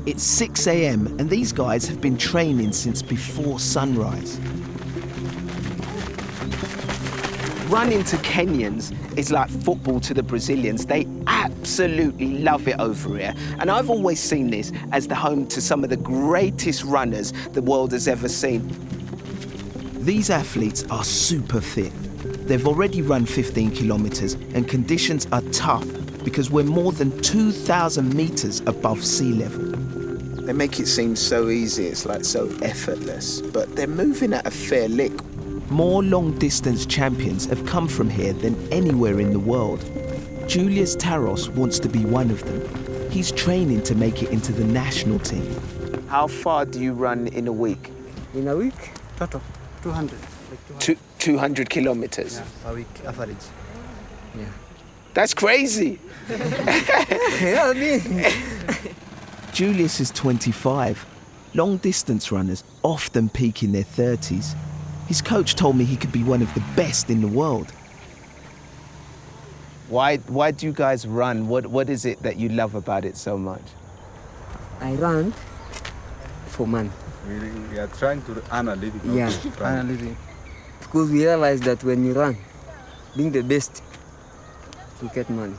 It's 6 a.m. and these guys have been training since before sunrise. Running to Kenyans is like football to the Brazilians. They absolutely love it over here. And I've always seen this as the home to some of the greatest runners the world has ever seen. These athletes are super fit. They've already run 15 kilometers and conditions are tough because we're more than 2,000 meters above sea level. They make it seem so easy, it's like so effortless, but they're moving at a fair lick. More long-distance champions have come from here than anywhere in the world. Julius Taros wants to be one of them. He's training to make it into the national team. How far do you run in a week? In a week, total 200. 200 kilometers? Yeah, a week average. Yeah. That's crazy. Yeah, me. Julius is 25. Long-distance runners often peak in their 30s. His coach told me he could be one of the best in the world. Why do you guys run? What is it that you love about it so much? I run for money. We are trying to earn a living. Yeah, earn a living. Because we realize that when you run, being the best, you get money.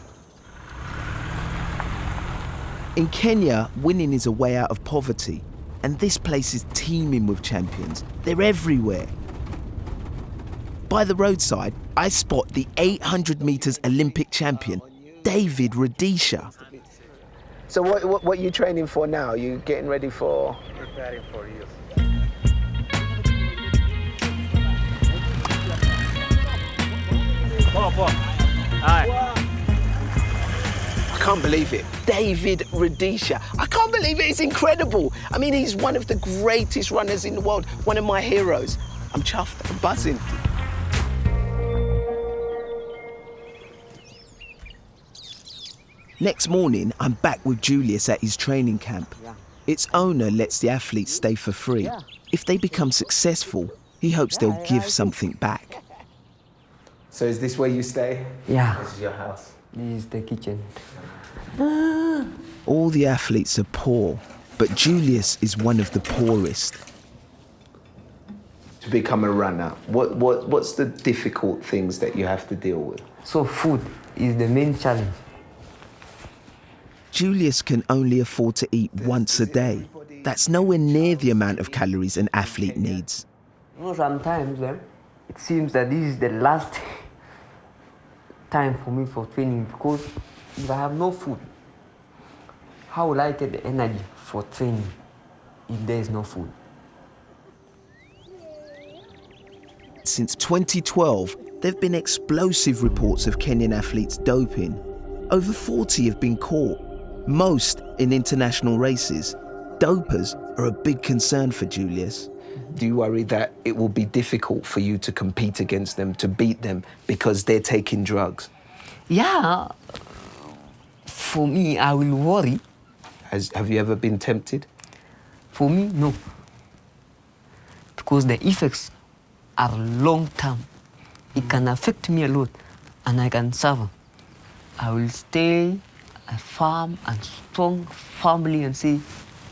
In Kenya, winning is a way out of poverty. And this place is teeming with champions. They're everywhere. By the roadside, I spot the 800 meters Olympic champion, David Rudisha. So what are you training for now? Are you getting ready for? Preparing for you. I can't believe it. David Rudisha. I can't believe it. It's incredible. I mean, he's one of the greatest runners in the world, one of my heroes. I'm chuffed, I'm buzzing. Next morning, I'm back with Julius at his training camp. Its owner lets the athletes stay for free. If they become successful, he hopes they'll give something back. So is this where you stay? Yeah. This is your house? This is the kitchen. All the athletes are poor, but Julius is one of the poorest. To become a runner, what's the difficult things that you have to deal with? So food is the main challenge. Julius can only afford to eat once a day. That's nowhere near the amount of calories an athlete needs. You know, sometimes it seems that this is the last time for me for training, because if I have no food, how will I get the energy for training if there is no food? Since 2012, there have been explosive reports of Kenyan athletes doping. Over 40 have been caught, most in international races. Dopers are a big concern for Julius. Do you worry that it will be difficult for you to compete against them, to beat them, because they're taking drugs? Yeah, for me, I will worry. Have you ever been tempted? For me, no. Because the effects are long-term. It can affect me a lot, and I can suffer. I will stay a firm and strong family and say,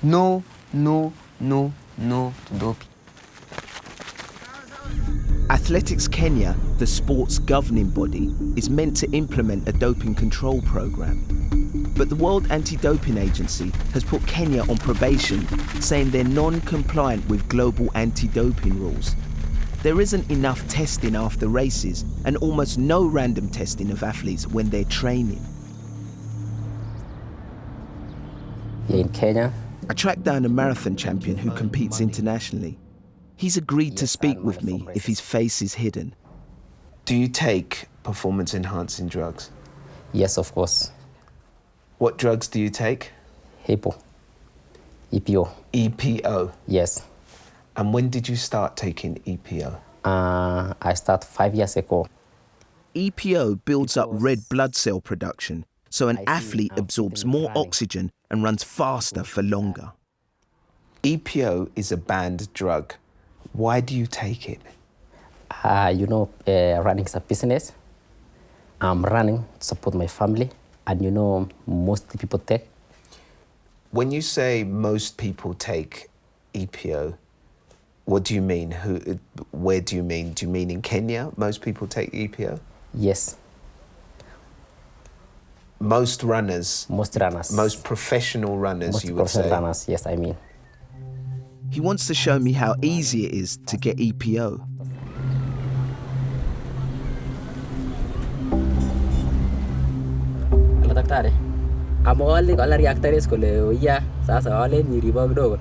no, no, no, no to doping. Athletics Kenya, the sport's governing body, is meant to implement a doping control program. But the World Anti-Doping Agency has put Kenya on probation, saying they're non-compliant with global anti-doping rules. There isn't enough testing after races and almost no random testing of athletes when they're training. In Kenya, I tracked down a marathon champion who competes internationally. He's agreed to speak with me if his face is hidden. Do you take performance-enhancing drugs? yes, of course. What drugs do you take? EPO. EPO. Yes. And when did you start taking EPO? I started 5 years ago. EPO builds up red blood cell production, so an athlete absorbs more oxygen and runs faster for longer. EPO is a banned drug. Why do you take it? Running is a business. I'm running to support my family, and most people take. When you say most people take EPO, what do you mean? Where do you mean? Do you mean in Kenya, most people take EPO? Yes, Most runners, most runners. most professional runners, most you would professional say. runners, yes, I mean. He wants to show me how easy it is to get EPO. Hello, daktari. Amewali kwa reactors kule uya. Sasa wale niriba kidogo.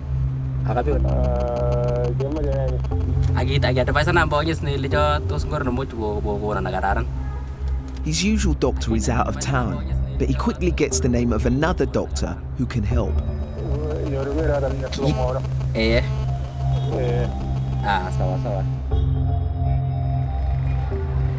Akapewa. Agita na mbonyes ni licho tos ngoro na mochu bo na nagararan. His usual doctor is out of town, but he quickly gets the name of another doctor who can help. Eh. Ah, sawa.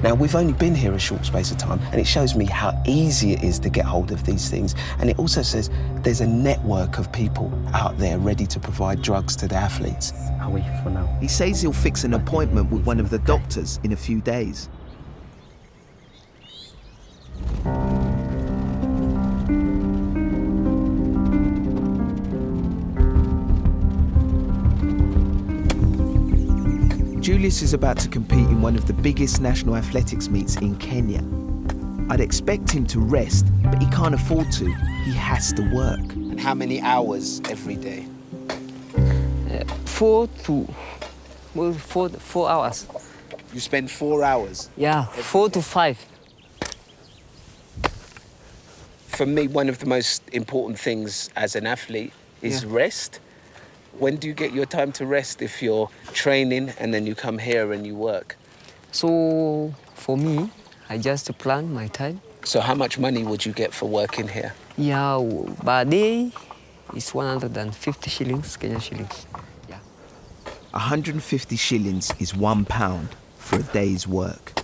Now, we've only been here a short space of time, and it shows me how easy it is to get hold of these things. And it also says there's a network of people out there ready to provide drugs to the athletes. Away for now. He says he'll fix an appointment with one of the doctors in a few days. Julius is about to compete in one of the biggest national athletics meets in Kenya. I'd expect him to rest, but he can't afford to. He has to work. And how many hours every day? 4 hours. You spend 4 hours. Yeah, 4 to 5. For me, one of the most important things as an athlete is rest. When do you get your time to rest if you're training and then you come here and you work? So for me, I just plan my time. So how much money would you get for working here? Yeah, per day is 150 shillings, Kenyan shillings. Yeah. 150 shillings is £1 for a day's work.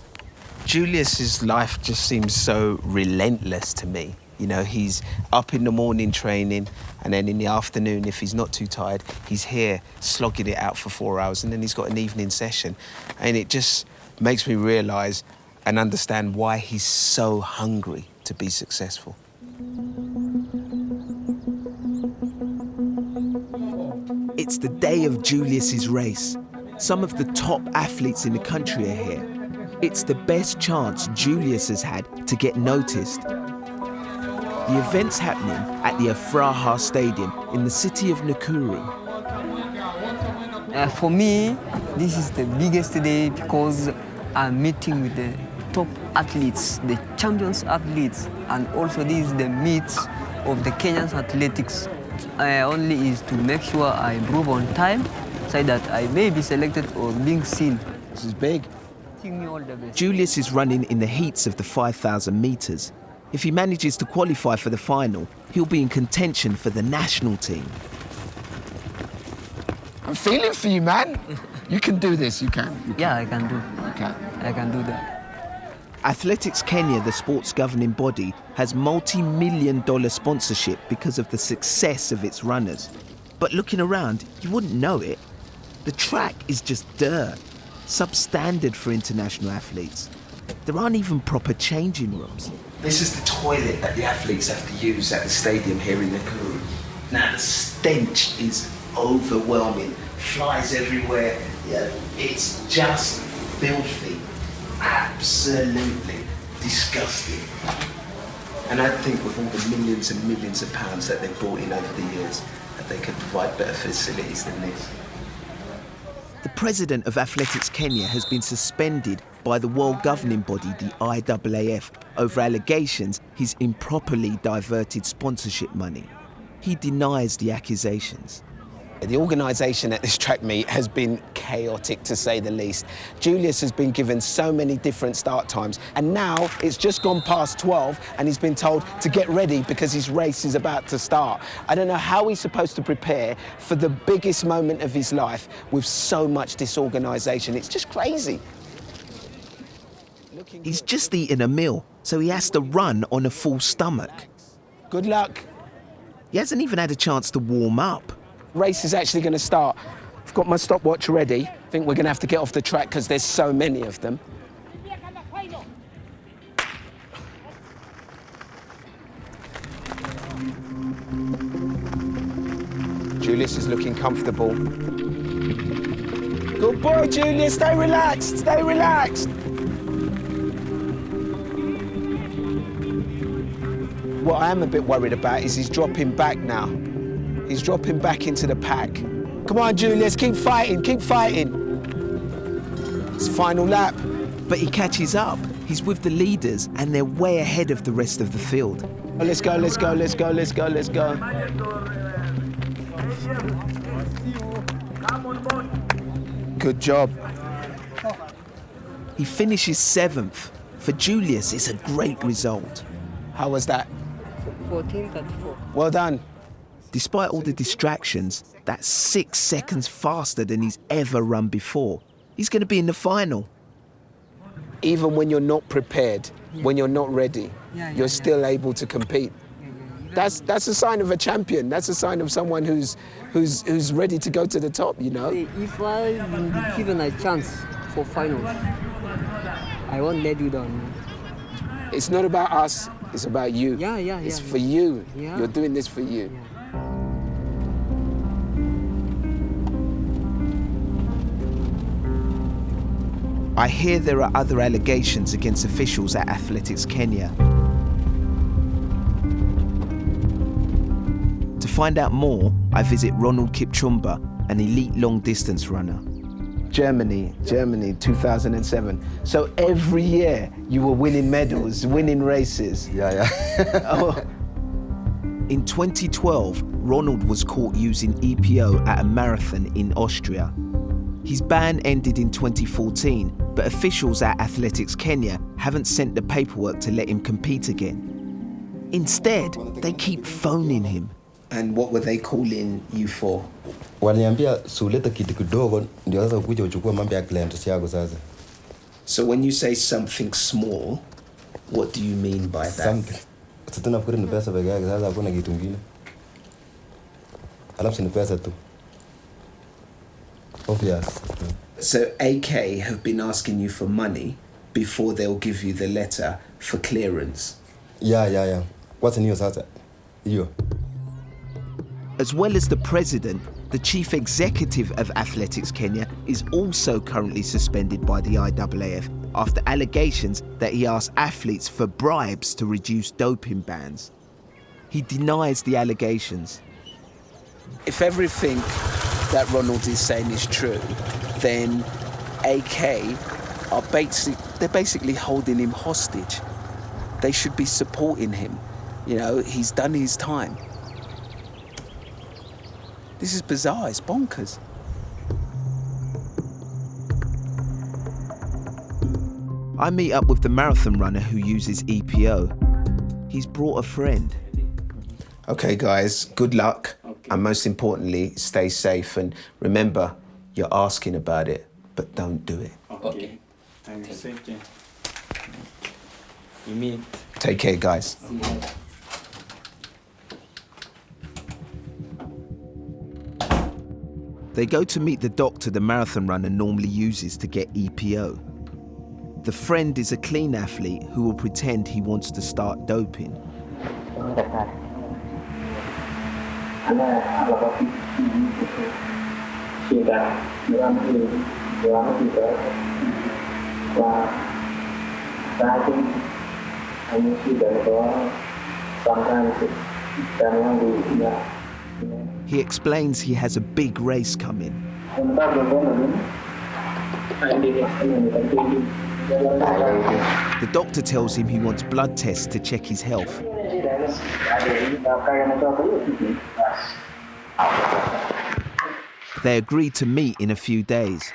Julius's life just seems so relentless to me. You know, he's up in the morning training, and then in the afternoon, if he's not too tired, he's here slogging it out for 4 hours, and then he's got an evening session. And it just makes me realise and understand why he's so hungry to be successful. It's the day of Julius's race. Some of the top athletes in the country are here. It's the best chance Julius has had to get noticed. The event's happening at the Afraha Stadium in the city of Nakuru. For me, this is the biggest day because I'm meeting with the top athletes, the champions athletes, and also this is the meet of the Kenyan athletics. Only is to make sure I improve on time so that I may be selected or being seen. This is big. Wishing me all the best. Julius is running in the heats of the 5,000 metres. If he manages to qualify for the final, he'll be in contention for the national team. I'm feeling for you, man. You can do this, you can. Yeah, I can do. You can. I can do that. Athletics Kenya, the sport's governing body, has multi-million-dollar sponsorship because of the success of its runners. But looking around, you wouldn't know it. The track is just dirt, substandard for international athletes. There aren't even proper changing rooms. This is the toilet that the athletes have to use at the stadium here in Nakuru. Now, the stench is overwhelming. Flies everywhere. Yeah, it's just filthy. Absolutely disgusting. And I think with all the millions and millions of pounds that they've brought in over the years, that they could provide better facilities than this. The president of Athletics Kenya has been suspended by the world governing body, the IAAF, over allegations he's improperly diverted sponsorship money. He denies the accusations. The organisation at this track meet has been chaotic, to say the least. Julius has been given so many different start times, and now it's just gone past 12 and he's been told to get ready because his race is about to start. I don't know how he's supposed to prepare for the biggest moment of his life with so much disorganisation. It's just crazy. He's just eaten a meal, so he has to run on a full stomach. Good luck. He hasn't even had a chance to warm up. Race is actually going to start. I've got my stopwatch ready. I think we're going to have to get off the track because there's so many of them. Julius is looking comfortable. Good boy, Julius. Stay relaxed. Stay relaxed. What I am a bit worried about is he's dropping back now. He's dropping back into the pack. Come on, Julius. Keep fighting. Keep fighting. It's final lap. But he catches up. He's with the leaders, and they're way ahead of the rest of the field. Oh, let's go, let's go, let's go, let's go, let's go. Good job. He finishes 7th. For Julius, it's a great result. How was that? 14:34. Well done. Despite all the distractions, that's 6 seconds faster than he's ever run before. He's going to be in the final. Even when you're not prepared, when you're not ready, you're still able to compete. That's a sign of a champion. That's a sign of someone who's ready to go to the top, you know? If I will be given a chance for finals, I won't let you down. It's not about us, it's about you. Yeah. It's for you. Yeah. You're doing this for you. Yeah. I hear there are other allegations against officials at Athletics Kenya. To find out more, I visit Ronald Kipchumba, an elite long-distance runner. Germany, 2007. So every year you were winning medals, winning races. Yeah. Oh. In 2012, Ronald was caught using EPO at a marathon in Austria. His ban ended in 2014, but officials at Athletics Kenya haven't sent the paperwork to let him compete again. Instead, they keep phoning him. And what were they calling you for? Waliniambia suleta kitu kidogo ndio sasa kuja uchukue mambo ya client yako sasa. So when you say something small, what do you mean by that? Something. Sasa nafikiri ni pesa peke yake, sasa hakuna kitu kingine. Alafu ni pesa tu. Obvious. So AK have been asking you for money before they'll give you the letter for clearance? Yeah. What's new sasa? Hiyo. As well as the president, the chief executive of Athletics Kenya is also currently suspended by the IAAF after allegations that he asked athletes for bribes to reduce doping bans. He denies the allegations. If everything that Ronald is saying is true, then AK are basically holding him hostage. They should be supporting him. You know, he's done his time. This is bizarre, it's bonkers. I meet up with the marathon runner who uses EPO. He's brought a friend. Okay guys, good luck. And most importantly, stay safe. And remember, you're asking about it, but don't do it. Okay. Thank you. You mean? Take care, guys. They go to meet the doctor the marathon runner normally uses to get EPO. The friend is a clean athlete who will pretend he wants to start doping. He explains he has a big race coming. The doctor tells him he wants blood tests to check his health. They agree to meet in a few days.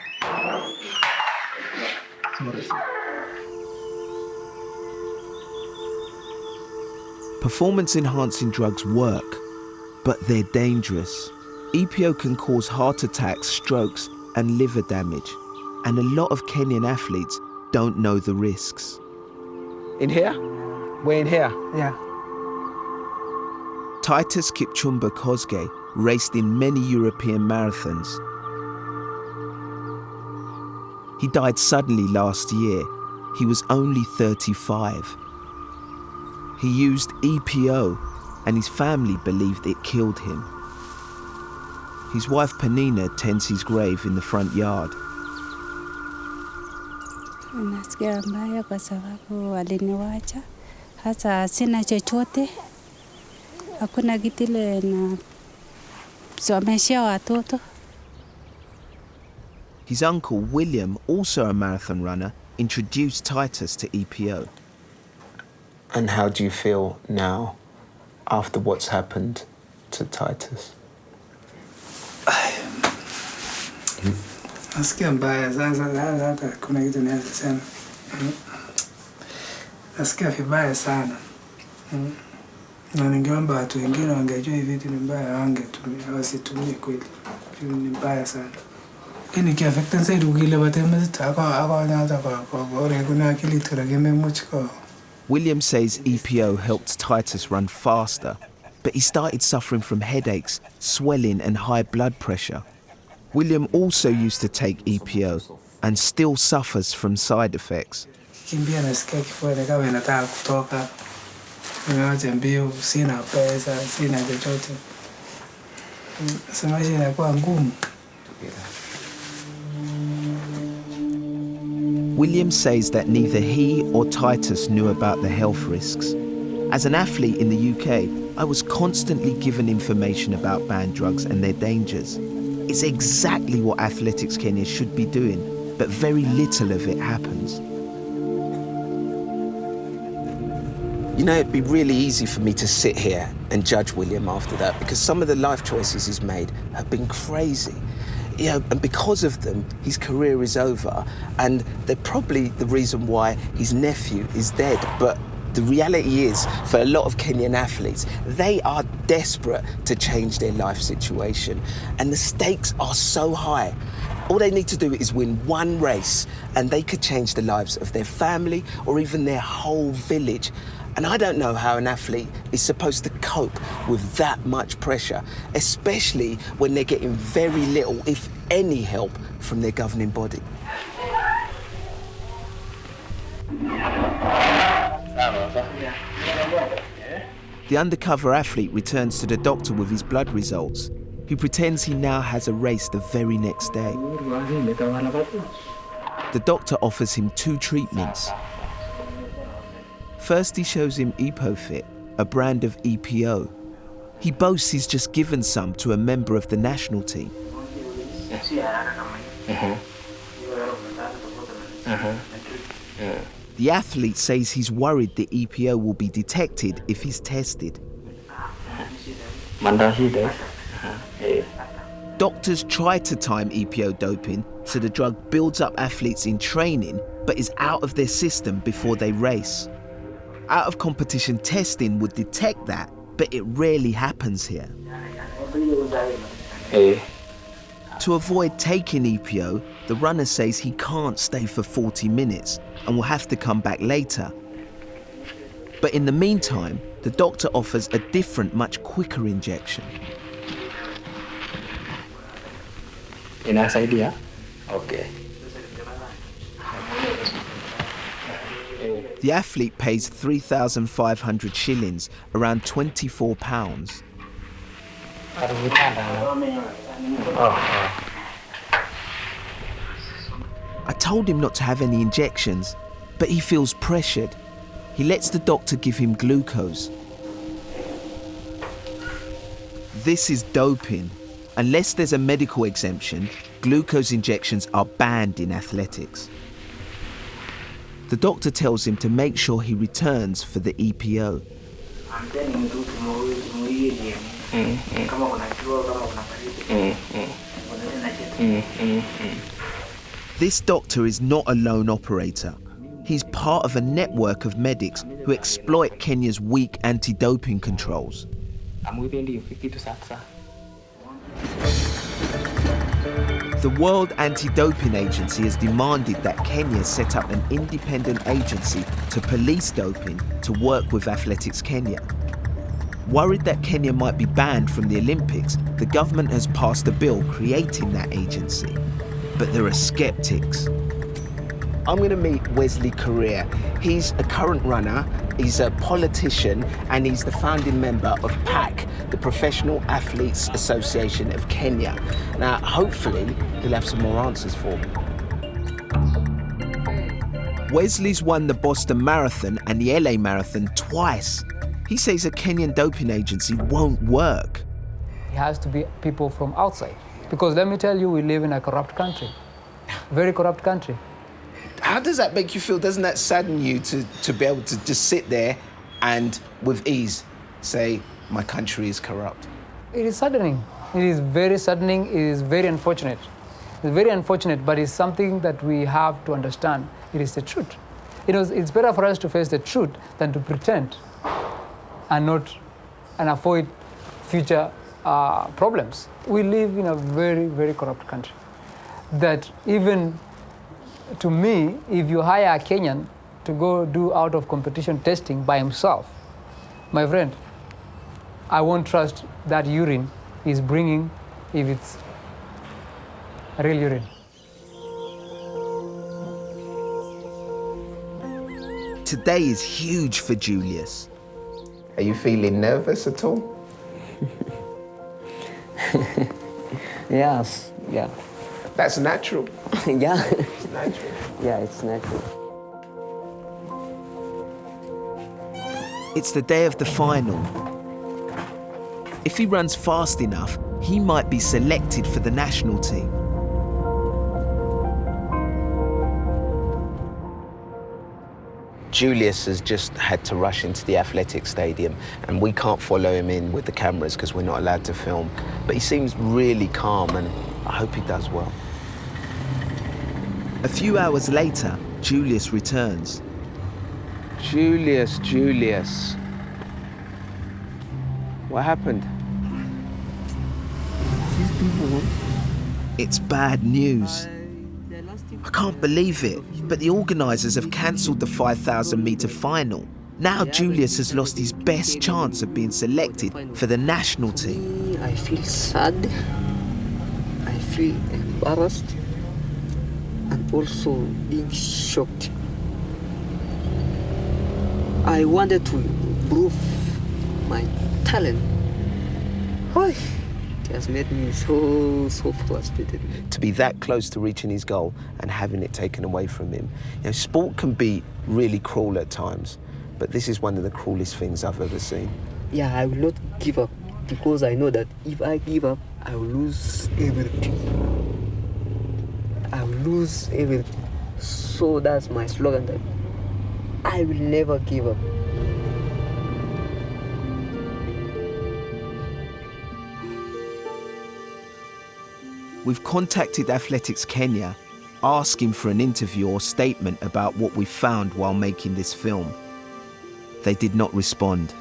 Performance-enhancing drugs work, but they're dangerous. EPO can cause heart attacks, strokes, and liver damage. And a lot of Kenyan athletes don't know the risks. In here? We're in here? Yeah. Titus Kipchumba Kosgei raced in many European marathons. He died suddenly last year. He was only 35. He used EPO, and his family believed it killed him. His wife Penina tends his grave in the front yard. Nasikia mbaya kwa sababu waliniwacha. Hata sina chochote. Hakuna kitu ile na someshia watoto. His uncle William, also a marathon runner, introduced Titus to EPO. And how do you feel now after what's happened to Titus? Nasikia mbaya sasa hata kuna kitu naweza sema. Nasikia vibaya sana. Na ningeomba watu wengine wangejua hivi vitu ni mbaya wangetumia, wasitumie kweli. Ni mbaya sana. Ini kia affectan sai dugile batema ako nyata kwa ore kuna akili turageme muchko. William says EPO helped Titus run faster, but he started suffering from headaches, swelling and high blood pressure. William also used to take EPO and still suffers from side effects. Kimbia nasikia kifua kama inataka kutoka. Nimeacha mbio, sina pesa, sina chochote. Maisha inakuwa ngumu. William says that neither he or Titus knew about the health risks. As an athlete in the UK, I was constantly given information about banned drugs and their dangers. It's exactly what Athletics Kenya should be doing, but very little of it happens. You know, it'd be really easy for me to sit here and judge William after that, because some of the life choices he's made have been crazy. You know, and because of them, his career is over, and they're probably the reason why his nephew is dead. But the reality is, for a lot of Kenyan athletes, they are desperate to change their life situation, and the stakes are so high. All they need to do is win one race, and they could change the lives of their family or even their whole village. And I don't know how an athlete is supposed to cope with that much pressure, especially when they're getting very little, if any, help from their governing body. The undercover athlete returns to the doctor with his blood results. He pretends he now has a race the very next day. The doctor offers him 2 treatments. First, he shows him EPOFit, a brand of EPO. He boasts he's just given some to a member of the national team. The athlete says he's worried the EPO will be detected if he's tested. Doctors try to time EPO doping so the drug builds up athletes in training but is out of their system before they race. Out of competition testing would detect that, but it rarely happens here. To avoid taking EPO, the runner says he can't stay for 40 minutes and will have to come back later. But in the meantime, the doctor offers a different, much quicker injection. Inasaidia? Okay. The athlete pays 3,500 shillings, around £24. I told him not to have any injections, but he feels pressured. He lets the doctor give him glucose. This is doping. Unless there's a medical exemption, glucose injections are banned in athletics. The doctor tells him to make sure he returns for the EPO. This doctor is not a lone operator. He's part of a network of medics who exploit Kenya's weak anti-doping controls. The World Anti-Doping Agency has demanded that Kenya set up an independent agency to police doping to work with Athletics Kenya. Worried that Kenya might be banned from the Olympics, the government has passed a bill creating that agency. But there are skeptics. I'm going to meet Wesley Korea. He's a current runner, he's a politician, and he's the founding member of PAC, the Professional Athletes Association of Kenya. Now, hopefully, he'll have some more answers for me. Wesley's won the Boston Marathon and the LA Marathon twice. He says a Kenyan doping agency won't work. It has to be people from outside. Because let me tell you, we live in a corrupt country, very corrupt country. How does that make you feel? Doesn't that sadden you to be able to just sit there and with ease say, my country is corrupt? It is saddening. It is very saddening. It is very unfortunate. It's very unfortunate, but it's something that we have to understand. It is the truth. It's better for us to face the truth than to pretend and avoid future problems. We live in a very, very corrupt country. That even to me, if you hire a Kenyan to go do out of competition testing by himself, my friend, I won't trust that urine he's bringing if it's real urine. Today is huge for Julius. Are you feeling nervous at all? Yes, yeah. That's natural. Yeah. It's natural. Yeah, it's natural. It's the day of the final. If he runs fast enough, he might be selected for the national team. Julius has just had to rush into the athletics stadium, and we can't follow him in with the cameras because we're not allowed to film. But he seems really calm, and I hope he does well. A few hours later, Julius returns. Julius. What happened? It's bad news. I can't believe it, but the organisers have cancelled the 5,000-metre final. Now Julius has lost his best chance of being selected for the national team. I feel sad, I feel embarrassed, and also being shocked. I wanted to prove my talent. It has made me so frustrated. To be that close to reaching his goal and having it taken away from him. Sport can be really cruel at times, but this is one of the cruelest things I've ever seen. Yeah, I will not give up because I know that if I give up, I will lose everything. I will lose everything. So that's my slogan, that I will never give up. We've contacted Athletics Kenya, asking for an interview or statement about what we found while making this film. They did not respond.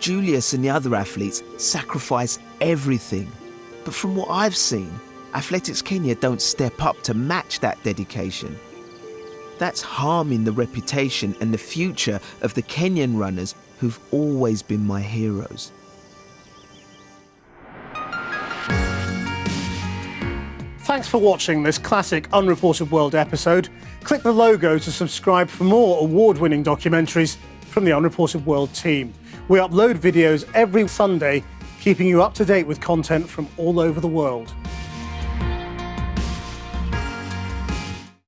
Julius and the other athletes sacrifice everything. But from what I've seen, Athletics Kenya don't step up to match that dedication. That's harming the reputation and the future of the Kenyan runners who've always been my heroes. Thanks for watching this classic Unreported World episode. Click the logo to subscribe for more award-winning documentaries from the Unreported World team. We upload videos every Sunday, keeping you up to date with content from all over the world.